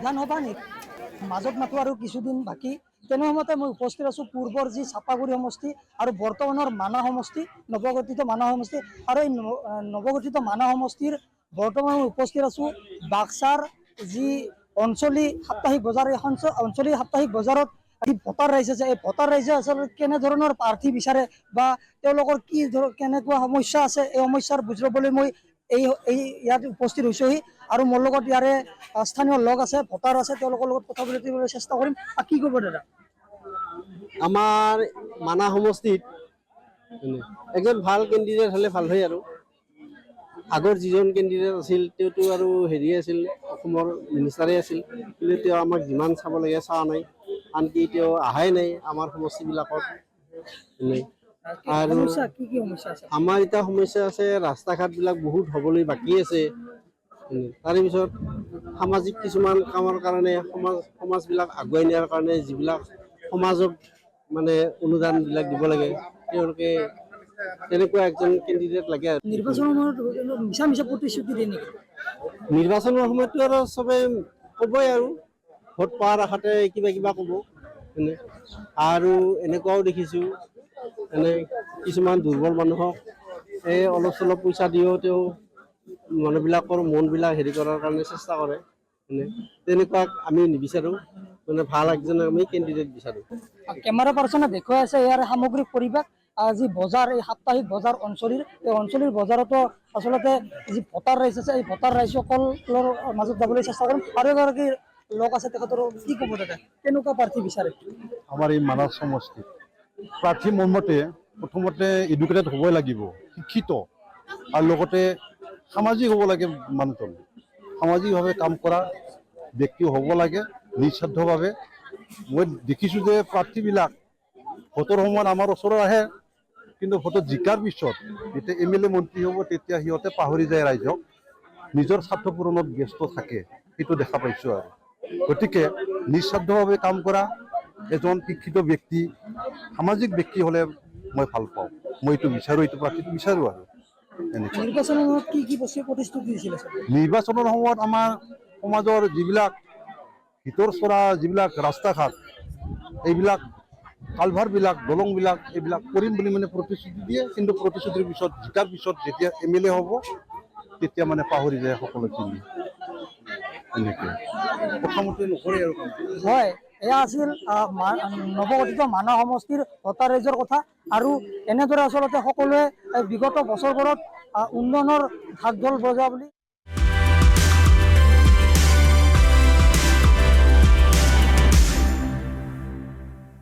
বিধানসভা মাজত মাথো আৰু কিছুদিন বাকী তেনে সময়তে মই উপস্থিত আছোঁ পূৰ্বৰ যি চাপাগুৰি সমষ্টি আৰু বৰ্তমানৰ মানা সমষ্টি নৱগঠিত মানা সমষ্টি আৰু এই নৱগঠিত মানা সমষ্টিৰ বৰ্তমান উপস্থিত আছোঁ বাক্সাৰ যি অঞ্চলিক সাপ্তাহিক বজাৰ এই অঞ্চলিক সাপ্তাহিক বজাৰত এই ভোটাৰ ৰাইজ আছে এই ভোটাৰ ৰাইজে আচলতে কেনেধৰণৰ প্ৰাৰ্থী বিচাৰে বা তেওঁলোকৰ কি কেনেকুৱা সমস্যা আছে এই সমস্যাৰ বুজ ল'বলৈ মই ইয়াত উপস্থিত হৈছোহি আৰু মোৰ লগত ইয়াৰে স্থানীয় লগ আছে ভোটাৰ আছে তেওঁলোকৰ লগত কথা পাতিবলৈ চেষ্টা কৰিম। কি ক'ব দাদা? আমাৰ মানা সমষ্টিত একজন ভাল কেণ্ডিডেট হ'লে ভাল হয় আৰু আগৰ যিজন কেণ্ডিডেট আছিল তেওঁতো আৰু হেৰি আছিল অসমৰ মিনিষ্টাৰে আছিল কিন্তু তেওঁ আমাক যিমান চাব লাগে চোৱা নাই আনকি তেওঁ অহাই নাই আমাৰ সমষ্টিবিলাকত। আৰু আমাৰ এতিয়া সমস্যা আছে ৰাস্তা ঘাটবিলাক বহুত হ'বলৈ বাকী আছে। তাৰে পিছত সামাজিক কিছুমান কামৰ কাৰণে সমাজবিলাক আগুৱাই নিয়াৰ কাৰণে যিবিলাক সমাজক মানে অনুদানবিলাক দিব লাগে তেওঁলোকে তেনেকুৱা একজন কেণ্ডিডেট লাগে আৰু নিৰ্বাচনৰ সময়ততো আৰু চবে ক'বই আৰু ভোট পোৱাৰ আশাতে কিবা কিবা ক'ব আৰু এনেকুৱাও দেখিছোঁ কিছুমান দুৰ্বল মানুহক এই অলপ চলপ পইচা দিও তেওঁ মানুহবিলাকৰ মনবিলাক হেৰি কৰাৰ কাৰণে চেষ্টা কৰে তেনেকুৱাক আমি নিবিচাৰোঁ ভাল একজন আমি কেণ্ডিডেট বিচাৰোঁ। কেমেৰা পাৰ্চনে দেখুৱাই আছে ইয়াৰ সামগ্ৰিক পৰিৱেশ যি বজাৰ এই সাপ্তাহিক বজাৰ অঞ্চলিক বজাৰতো আচলতে যি ভোটাৰ ৰাইজ আছে এই ভোটাৰ ৰাইজসকলৰ মাজত যাবলৈ চেষ্টা কৰিম আৰু এগৰাকী লগ আছে তেখেতৰ কি ক'ব দাদা কেনেকুৱা প্ৰাৰ্থী বিচাৰে? আমাৰ এই মানৱ সমষ্টিত প্ৰাৰ্থী মোৰ মতে প্ৰথমতে এডুকেটেড হ'বই লাগিব, শিক্ষিত আৰু লগতে সামাজিক হ'ব লাগে। মানুহজন সামাজিকভাৱে কাম কৰা ব্যক্তি হ'ব লাগে নিস্বাৰ্থভাৱে। মই দেখিছোঁ যে প্ৰাৰ্থীবিলাক ভোটৰ সময়ত আমাৰ ওচৰত আহে কিন্তু ভোটত জিকাৰ পিছত যেতিয়া MLA মন্ত্ৰী হ'ব তেতিয়া সিহঁতে পাহৰি যায় ৰাইজক, নিজৰ স্বাৰ্থ পূৰণত ব্যস্ত থাকে সেইটো দেখা পাইছোঁ। আৰু গতিকে নিস্বাৰ্থভাৱে কাম কৰা এজন শিক্ষিত ব্যক্তি সামাজিক ব্যক্তি হ'লে মই ভাল পাওঁ, মই এইটো বিচাৰোঁ, এইটো প্ৰাৰ্থীটো বিচাৰোঁ। আৰু নিৰ্বাচনৰ সময়ত আমাৰ সমাজৰ যিবিলাক ভিতৰ চৰা যিবিলাক ৰাস্তা ঘাট এইবিলাক কালভাৰবিলাক দলংবিলাক এইবিলাক কৰিম বুলি মানে প্ৰতিশ্ৰুতি দিয়ে কিন্তু প্ৰতিশ্ৰুতিৰ পিছত জিকাৰ পিছত যেতিয়া MLA হ'ব তেতিয়া মানে পাহৰি যায় সকলোখিনি এনেকৈ প্ৰথমতে নকৰে আৰু হয়। এয়া আছিল নৱগঠিত মানা সমষ্টিৰ ভোটাৰ ৰাইজৰ কথা আৰু এনেদৰে আচলতে সকলোৱে বিগত বছৰবোৰত উন্নয়নৰ ঢাক ঢোল বজোৱা বুলি